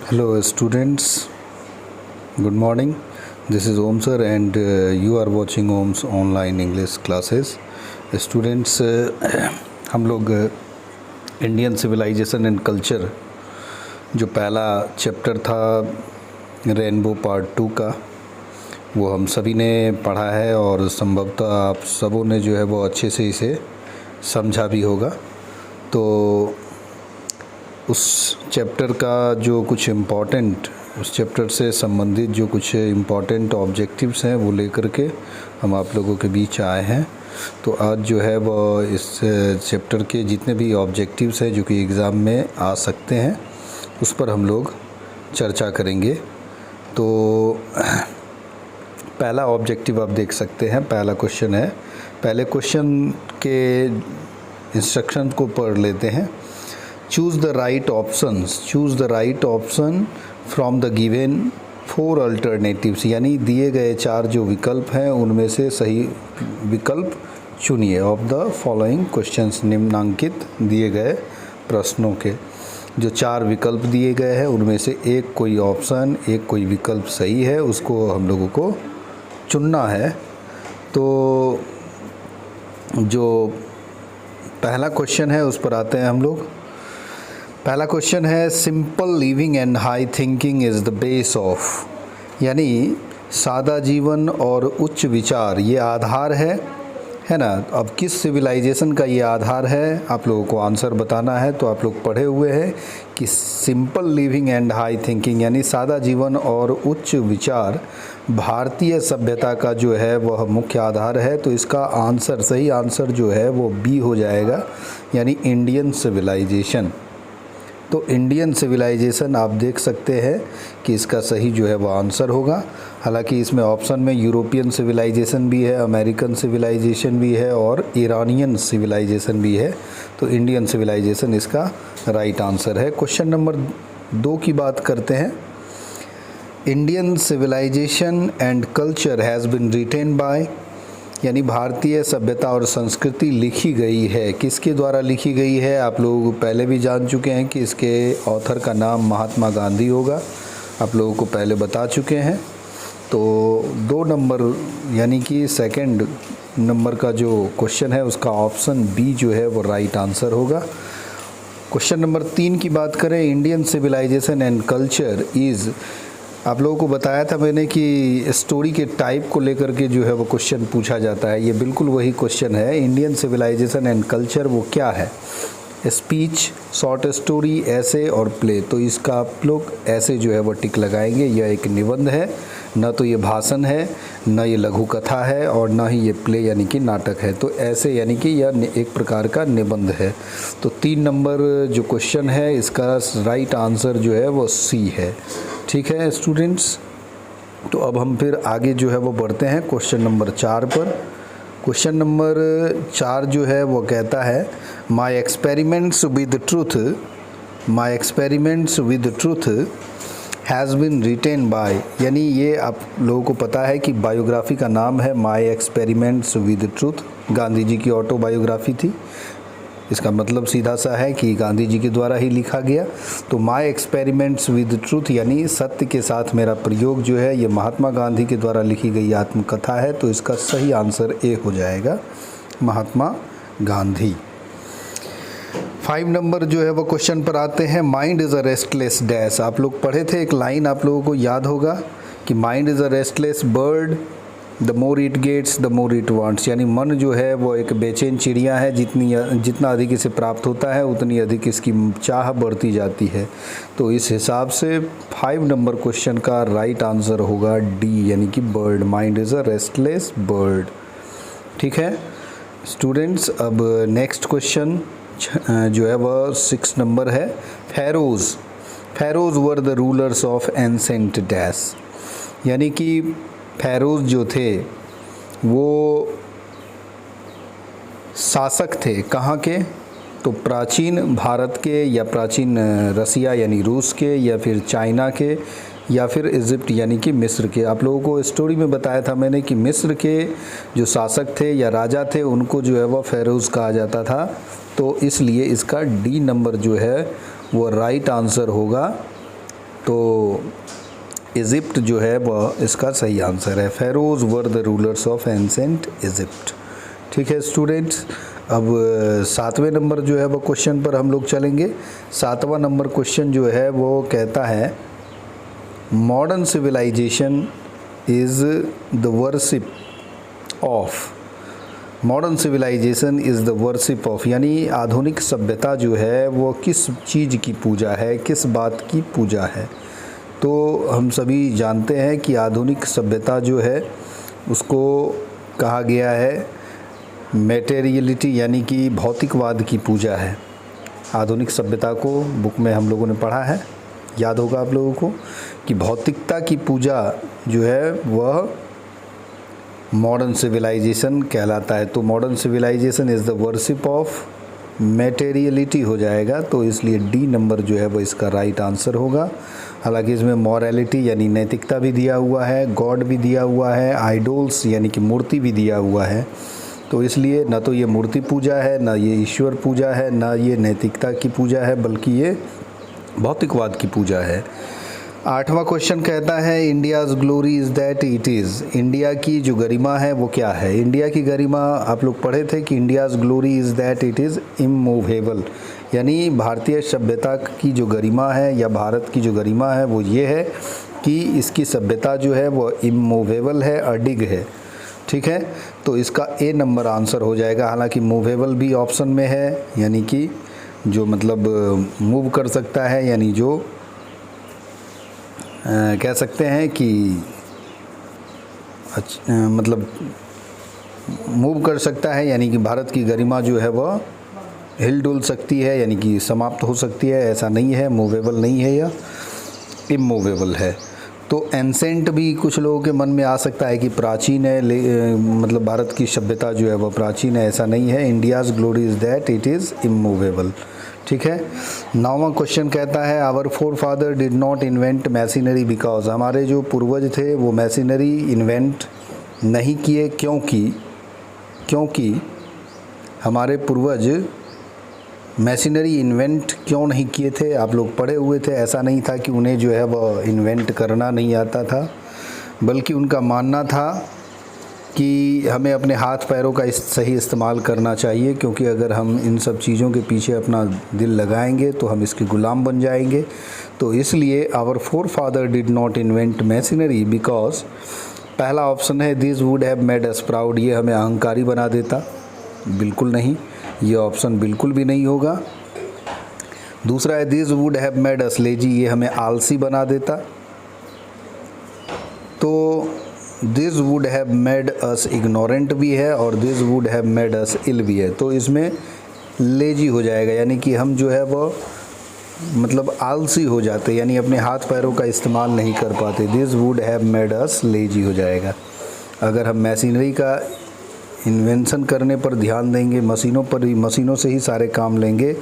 Hello, students. Good morning. This is Om sir, and you are watching Om's online English classes. Students, हम लोग Indian civilisation and culture जो पहला chapter था rainbow part 2 का, वो हम सभी ने पढ़ा है और संभवतः आप सबों ने जो है वो अच्छे से इसे समझा भी होगा। तो उस चैप्टर का जो कुछ इम्पॉर्टेंट, उस चैप्टर से संबंधित जो कुछ इम्पॉर्टेंट ऑब्जेक्टिव्स हैं वो लेकर के हम आप लोगों के बीच आए हैं। तो आज जो है वो इस चैप्टर के जितने भी ऑब्जेक्टिव्स हैं जो कि एग्ज़ाम में आ सकते हैं उस पर हम लोग चर्चा करेंगे। तो पहला ऑब्जेक्टिव आप देख सकते हैं, पहला क्वेश्चन है। पहले क्वेश्चन के इंस्ट्रक्शन को पढ़ लेते हैं। Choose the right option from the given 4 alternatives, यानी दिए गए 4 जो विकल्प हैं उनमें से सही विकल्प चुनिए। ऑफ द फॉलोइंग क्वेश्चंस, निम्नांकित दिए गए प्रश्नों के जो 4 विकल्प दिए गए हैं उनमें से एक कोई ऑप्शन, एक कोई विकल्प सही है, उसको हम लोगों को चुनना है। तो जो पहला क्वेश्चन है उस पर आते हैं हम लोग। पहला क्वेश्चन है simple living and high thinking is the base of, यानी सादा जीवन और उच्च विचार ये आधार है ना। अब किस सिविलाइजेशन का ये आधार है आप लोगों को आंसर बताना है। तो आप लोग पढ़े हुए हैं कि simple living and high thinking यानी सादा जीवन और उच्च विचार भारतीय सभ्यता का जो है वह मुख्य आधार है। तो इसका आंसर, सही आंसर जो है वो बी हो जाएगा, यानी इंडियन सिविलाइजेशन। तो इंडियन सिविलाइजेशन आप देख सकते हैं कि इसका सही जो है वो आंसर होगा। हालांकि इसमें ऑप्शन में यूरोपियन सिविलाइजेशन भी है, अमेरिकन सिविलाइजेशन भी है और ईरानियन सिविलाइजेशन भी है। तो इंडियन सिविलाइजेशन इसका राइट आंसर है। क्वेश्चन नंबर 2 की बात करते हैं। Indian civilisation and culture has been written by, यानी भारतीय सभ्यता और संस्कृति लिखी गई है। किसके द्वारा लिखी गई है आप लोग पहले भी जान चुके हैं कि इसके ऑथर का नाम महात्मा गांधी होगा, आप लोगों को पहले बता चुके हैं। तो 2 नंबर यानी कि सेकंड नंबर का जो क्वेश्चन है उसका ऑप्शन बी जो है वो राइट आंसर होगा। क्वेश्चन नंबर 3 की बात करें, Indian civilisation and culture is, आप लोगों को बताया था मैंने कि स्टोरी के टाइप को लेकर के जो है वो क्वेश्चन पूछा जाता है। ये बिल्कुल वही क्वेश्चन है। इंडियन सिविलाइजेशन एंड कल्चर वो क्या है? स्पीच, शॉर्ट स्टोरी, ऐसे और प्ले। तो इसका आप लोग ऐसे जो है वो टिक लगाएंगे। यह एक निबंध है, न तो ये भाषण है, न ये लघु कथा है और न ही ये प्ले यानी कि नाटक है। तो ऐसे यानी कि यह एक प्रकार का निबंध है। तो 3 नंबर जो क्वेश्चन है इसका राइट आंसर जो है वो सी है। ठीक है स्टूडेंट्स, तो अब हम फिर आगे जो है वो बढ़ते हैं क्वेश्चन नंबर 4 पर। क्वेश्चन नंबर 4 जो है वो कहता है my experiments with truth has been written by, यानी ये आप लोगों को पता है कि बायोग्राफी का नाम है my experiments with truth. Gandhi ji की ऑटोबायोग्राफी थी। इसका मतलब सीधा सा है कि गांधी जी के द्वारा ही लिखा गया। तो माई एक्सपेरिमेंट्स विद ट्रूथ यानी सत्य के साथ मेरा प्रयोग जो है ये महात्मा गांधी के द्वारा लिखी गई आत्मकथा है। तो इसका सही आंसर ए हो जाएगा, महात्मा गांधी। 5 नंबर जो है वो क्वेश्चन पर आते हैं। Mind is a restless dash, आप लोग पढ़े थे, एक लाइन आप लोगों को याद होगा कि mind is a restless bird, the more it gets the more it wants, यानी मन जो है वो एक बेचैन चिड़िया है, जितना अधिक इसे प्राप्त होता है उतनी अधिक इसकी चाह बढ़ती जाती है। तो इस हिसाब से 5 नंबर क्वेश्चन का राइट आंसर होगा डी, यानी कि bird. Mind is a restless bird. ठीक है स्टूडेंट्स, अब नेक्स्ट क्वेश्चन जो है वह 6 नंबर है। Pharaoh's were the rulers of ancient dash, यानी कि फैरोज जो थे वो शासक थे कहाँ के? तो प्राचीन भारत के या प्राचीन रसिया यानी रूस के या फिर चाइना के या फिर इजिप्ट यानी कि मिस्र के। आप लोगों को स्टोरी में बताया था मैंने कि मिस्र के जो शासक थे या राजा थे उनको जो है वह फेरोज़ कहा जाता था। तो इसलिए इसका डी नंबर जो है वो राइट आंसर होगा तो इजिप्ट जो है वह इसका सही आंसर है। Feroz were the rulers of ancient Egypt. ठीक है स्टूडेंट्स, अब 7वें नंबर जो है वो क्वेश्चन पर हम लोग चलेंगे। 7वां नंबर क्वेश्चन जो है वो कहता है modern civilisation is the worship of. Modern civilisation is the worship of, यानी आधुनिक सभ्यता जो है वो किस चीज़ की पूजा है, किस बात की पूजा है। तो हम सभी जानते हैं कि आधुनिक सभ्यता जो है उसको कहा गया है मैटेरियलिटी, यानी कि भौतिकवाद की पूजा है। आधुनिक सभ्यता को बुक में हम लोगों ने पढ़ा है, याद होगा आप लोगों को, कि भौतिकता की पूजा जो है वह मॉडर्न सिविलाइजेशन कहलाता है। तो modern civilisation is the worship of materiality हो जाएगा, तो इसलिए डी नंबर जो है वो इसका राइट आंसर होगा। हालांकि इसमें मॉरलिटी यानी नैतिकता भी दिया हुआ है, गॉड भी दिया हुआ है, आइडोल्स यानी कि मूर्ति भी दिया हुआ है। तो इसलिए न तो ये मूर्ति पूजा है, ना ये ईश्वर पूजा है, ना ये नैतिकता की पूजा है, बल्कि ये भौतिकवाद की पूजा है। 8वां क्वेश्चन कहता है India's glory is that it is. India की जो गरिमा है वो क्या है। इंडिया की गरिमा आप लोग पढ़े थे कि India's glory is that it is immovable, यानी भारतीय सभ्यता की जो गरिमा है या भारत की जो गरिमा है वो ये है कि इसकी सभ्यता जो है वो इमूवेबल है, अडिग है। ठीक है, तो इसका ए नंबर आंसर हो जाएगा। हालांकि मूवेबल भी ऑप्शन में है, यानी कि जो मतलब मूव कर सकता है, यानी जो कह सकते हैं कि मतलब मूव कर सकता है, यानी कि भारत की गरिमा जो है वह हिल डुल सकती है, यानी कि समाप्त हो सकती है, ऐसा नहीं है, मूवेबल नहीं है या इमूवेबल है। तो एंसेंट भी कुछ लोगों के मन में आ सकता है कि प्राचीन है, मतलब भारत की सभ्यता जो है वह प्राचीन है, ऐसा नहीं है। India's glory is that it is immovable. ठीक है, 9वां क्वेश्चन कहता है our forefather did not invent machinery because. हमारे जो पूर्वज थे वो मैशिनरी इन्वेंट नहीं किए, क्योंकि हमारे पूर्वज मैशिनरी इन्वेंट क्यों नहीं किए थे। आप लोग पढ़े हुए थे, ऐसा नहीं था कि उन्हें जो है वह इन्वेंट करना नहीं आता था, बल्कि उनका मानना था कि हमें अपने हाथ पैरों का सही इस्तेमाल करना चाहिए, क्योंकि अगर हम इन सब चीज़ों के पीछे अपना दिल लगाएंगे तो हम इसके गुलाम बन जाएंगे। तो इसलिए our forefather did not invent machinery because पहला ऑप्शन है this would have made us proud, ये हमें अहंकारी बना देता। बिल्कुल नहीं, ये ऑप्शन बिल्कुल भी नहीं होगा। दूसरा है this would have made us lazy, ये हमें आलसी बना देता। तो this would have made us ignorant भी है और this would have made us ill भी है। तो इसमें लेजी हो जाएगा, यानी कि हम जो है वो मतलब आलसी हो जाते, यानी अपने हाथ पैरों का इस्तेमाल नहीं कर पाते। This would have made us lazy हो जाएगा। अगर हम मशीनरी का इन्वेंशन करने पर ध्यान देंगे, मशीनों से ही सारे काम लेंगे,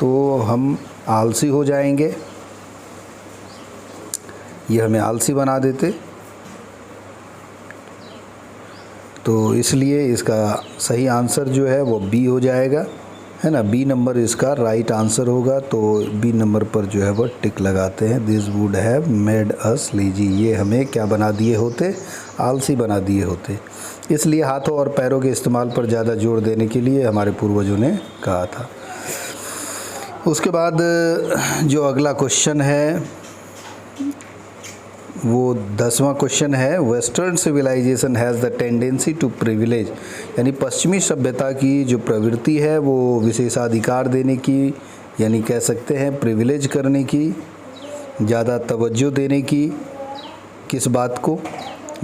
तो हम आलसी हो जाएंगे, ये हमें आलसी बना देते। तो इसलिए इसका सही आंसर जो है वो बी हो जाएगा, है ना। बी नंबर इसका राइट आंसर होगा। तो बी नंबर पर जो है वो टिक लगाते हैं। This would have made us lazy, ये हमें क्या बना दिए होते, आलसी बना दिए होते। इसलिए हाथों और पैरों के इस्तेमाल पर ज़्यादा जोर देने के लिए हमारे पूर्वजों ने कहा था। उसके बाद जो अगला क्वेश्चन है वो 10वां क्वेश्चन है western civilisation has the tendency to privilege, यानी पश्चिमी सभ्यता की जो प्रवृत्ति है वो विशेषाधिकार देने की, यानी कह सकते हैं प्रिविलेज करने की, ज़्यादा तवज्जो देने की। किस बात को,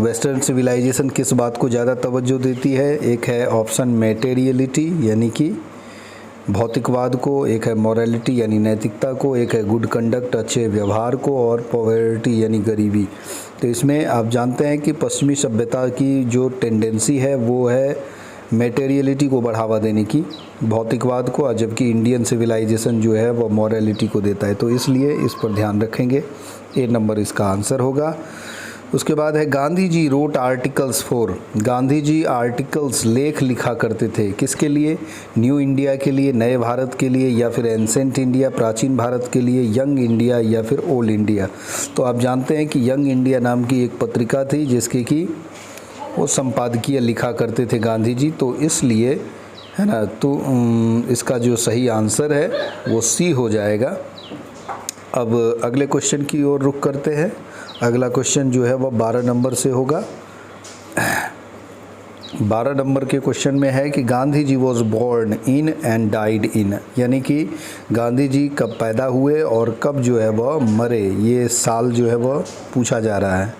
वेस्टर्न सिविलाइजेशन किस बात को ज़्यादा तवज्जो देती है। एक है ऑप्शन मैटेरियलिटी यानी कि भौतिकवाद को, एक है मॉरलिटी यानी नैतिकता को, एक है गुड कंडक्ट अच्छे व्यवहार को, और पॉवर्टी यानी गरीबी। तो इसमें आप जानते हैं कि पश्चिमी सभ्यता की जो टेंडेंसी है वो है मैटेरियलिटी को बढ़ावा देने की, भौतिकवाद को, जबकि इंडियन सिविलाइजेशन जो है वो मॉरलिटी को देता है। तो इसलिए इस पर ध्यान रखेंगे, ए नंबर इसका आंसर होगा। उसके बाद है Gandhi ji wrote articles for, Gandhi ji articles लेख लिखा करते थे किसके लिए, न्यू इंडिया के लिए, नए भारत के लिए, या फिर एंसेंट इंडिया प्राचीन भारत के लिए, यंग इंडिया या फिर ओल्ड इंडिया। तो आप जानते हैं कि यंग इंडिया नाम की एक पत्रिका थी जिसके कि वो संपादकीय लिखा करते थे गांधी जी, तो इसलिए है ना, तो इसका जो सही आंसर है वो सी हो जाएगा। अब अगले क्वेश्चन की ओर रुख करते हैं। अगला क्वेश्चन जो है वह 12 नंबर से होगा। 12 नंबर के क्वेश्चन में है कि Gandhi ji was born in and died in, यानी कि गांधी जी कब पैदा हुए और कब जो है वह मरे, ये साल जो है वह पूछा जा रहा है।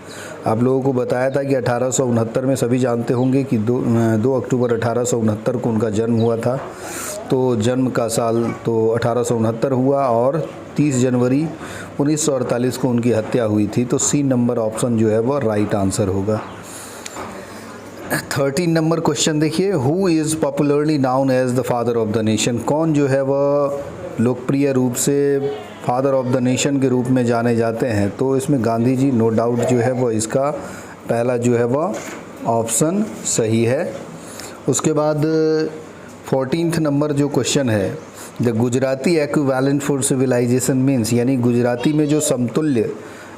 आप लोगों को बताया था कि 1869 में, सभी जानते होंगे कि 2 अक्टूबर 1869 को उनका जन्म हुआ था। तो जन्म का साल तो 1869 हुआ और 30 जनवरी 1948 को उनकी हत्या हुई थी। तो सी नंबर ऑप्शन जो है वह राइट आंसर होगा। 13 नंबर क्वेश्चन देखिए, who is popularly known as the father of the nation, कौन जो है वह लोकप्रिय रूप से फादर ऑफ द नेशन के रूप में जाने जाते हैं। तो इसमें गांधी जी नो डाउट जो है वह इसका पहला जो है वह ऑप्शन सही है। उसके बाद 14th नंबर जो क्वेश्चन है, the Gujarati equivalent for civilisation means, यानी गुजराती में जो समतुल्य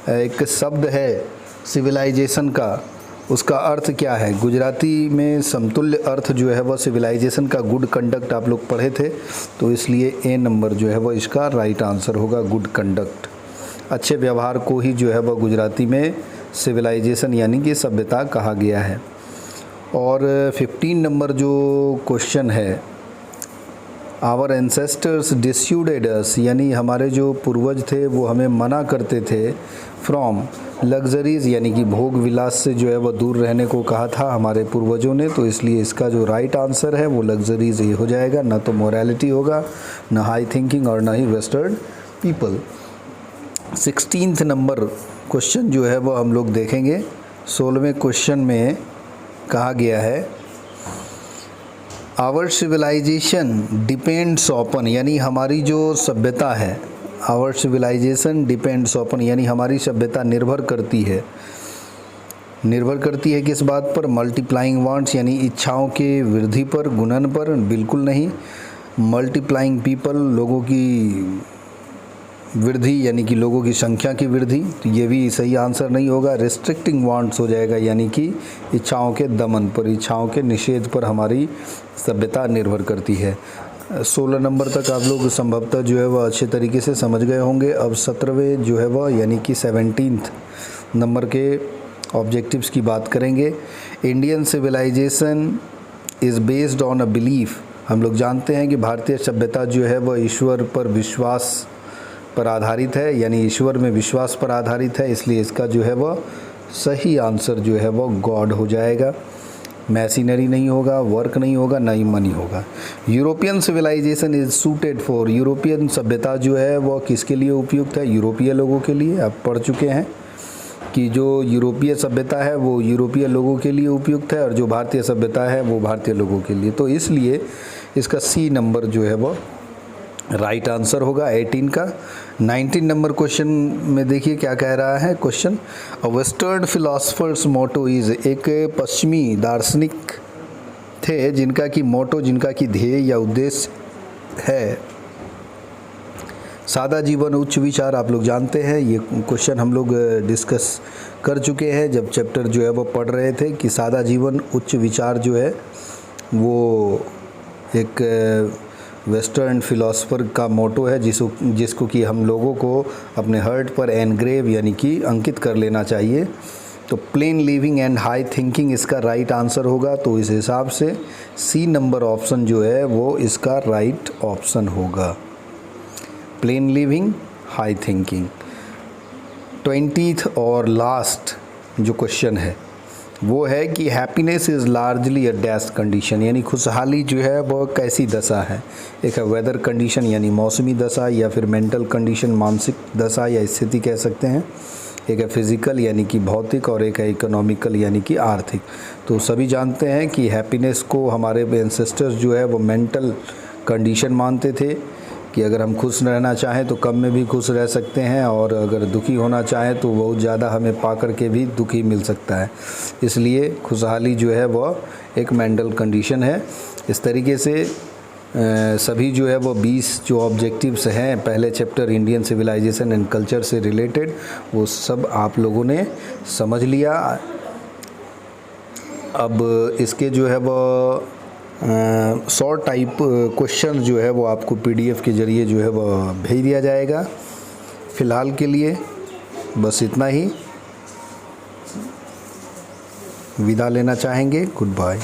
एक शब्द है सिविलाइजेशन का, उसका अर्थ क्या है। गुजराती में समतुल्य अर्थ जो है वह सिविलाइजेशन का गुड कंडक्ट आप लोग पढ़े थे, तो इसलिए ए नंबर जो है वह इसका राइट आंसर होगा, गुड कंडक्ट। अच्छे व्यवहार को ही जो है वह गुजराती में सिविलाइजेशन यानी कि सभ्यता कहा गया है। और 15 नंबर जो क्वेश्चन है, आवर एंसेस्टर्स डिस्यूडेड अस, यानी हमारे जो पूर्वज थे वो हमें मना करते थे फ्रॉम लग्जरीज़, यानी कि भोग विलास से जो है वह दूर रहने को कहा था हमारे पूर्वजों ने। तो इसलिए इसका जो राइट आंसर है वो लग्जरीज़ ये हो जाएगा, ना तो मोरालिटी होगा, ना हाई थिंकिंग और ना ही वेस्टर्न पीपल। 16th नंबर क्वेश्चन जो है वह हम लोग देखेंगे। 16वें क्वेश्चन में कहा गया है आवर सिविलाइजेशन डिपेंड्स ऑपन, यानी हमारी जो सभ्यता है, आवर सिविलाइजेशन डिपेंड्स ऑपन, यानी हमारी सभ्यता निर्भर करती है। निर्भर करती है किस बात पर, मल्टीप्लाइंग वांट्स, यानी इच्छाओं के वृद्धि पर, गुणन पर, बिल्कुल नहीं। मल्टीप्लाइंग पीपल, लोगों की वृद्धि यानी कि लोगों की संख्या की वृद्धि, तो ये भी सही आंसर नहीं होगा। रिस्ट्रिक्टिंग वांट्स हो जाएगा, यानी कि इच्छाओं के दमन पर, इच्छाओं के निषेध पर हमारी सभ्यता निर्भर करती है। 16 नंबर तक आप लोग संभवतः जो है वह अच्छे तरीके से समझ गए होंगे। अब 17वें जो है वह यानी कि 17th नंबर के ऑब्जेक्टिव्स की बात करेंगे। Indian civilisation is based on a belief, हम लोग जानते हैं कि भारतीय सभ्यता जो है वह ईश्वर पर विश्वास पर आधारित है, यानी ईश्वर में विश्वास पर आधारित है, इसलिए इसका जो है वह सही आंसर जो है वह गॉड हो जाएगा। मैसिनरी नहीं होगा, वर्क नहीं होगा, ना ही मनी होगा। European civilisation is suited for, European सभ्यता जो है वह किसके लिए उपयुक्त है, यूरोपीय लोगों के लिए। आप पढ़ चुके हैं कि जो यूरोपीय सभ्यता है वो यूरोपीय लोगों के लिए उपयुक्त है और जो भारतीय सभ्यता है वो भारतीय लोगों के लिए। तो इसलिए इसका सी नंबर जो है वह राइट आंसर होगा 18 का। 19 नंबर क्वेश्चन में देखिए क्या कह रहा है question, a western philosopher's motto is, एक पश्चिमी दार्शनिक थे जिनका कि मोटो, जिनका कि ध्येय या उद्देश्य है सादा जीवन उच्च विचार। आप लोग जानते हैं ये क्वेश्चन हम लोग डिस्कस कर चुके हैं जब चैप्टर जो है वो पढ़ रहे थे कि सादा जीवन उच्च विचार जो है वो एक वेस्टर्न फिलोसफर का मोटो है जिसको कि हम लोगों को अपने हार्ट पर एनग्रेव यानी कि अंकित कर लेना चाहिए। तो plane living and high thinking इसका राइट आंसर होगा। तो इस हिसाब से सी नंबर ऑप्शन जो है वो इसका राइट ऑप्शन होगा, plane living high thinking. 20th और लास्ट जो क्वेश्चन है वो है कि happiness is largely a dash condition, यानी खुशहाली जो है वह कैसी दशा है। एक है वेदर कंडीशन यानी मौसमी दशा, या फिर मेंटल कंडीशन मानसिक दशा या स्थिति कह सकते हैं। एक है फिज़िकल यानी कि भौतिक, और एक है इकोनॉमिकल यानी कि आर्थिक। तो सभी जानते हैं कि हैप्पीनेस को हमारे एंसेस्टर्स जो है वो मेंटल कंडीशन मानते थे, कि अगर हम खुश रहना चाहें तो कम में भी खुश रह सकते हैं, और अगर दुखी होना चाहें तो बहुत ज़्यादा हमें पा कर के भी दुखी मिल सकता है। इसलिए खुशहाली जो है वह एक मेंटल कंडीशन है। इस तरीके से सभी जो है वो 20 जो ऑब्जेक्टिव्स हैं पहले chapter Indian civilisation and culture से रिलेटेड, वो सब आप लोगों ने समझ लिया। अब इसके जो है वो शॉर्ट टाइप क्वेश्चन जो है वो आपको PDF के ज़रिए जो है वो भेज दिया जाएगा। फ़िलहाल के लिए बस इतना ही, विदा लेना चाहेंगे। Good bye.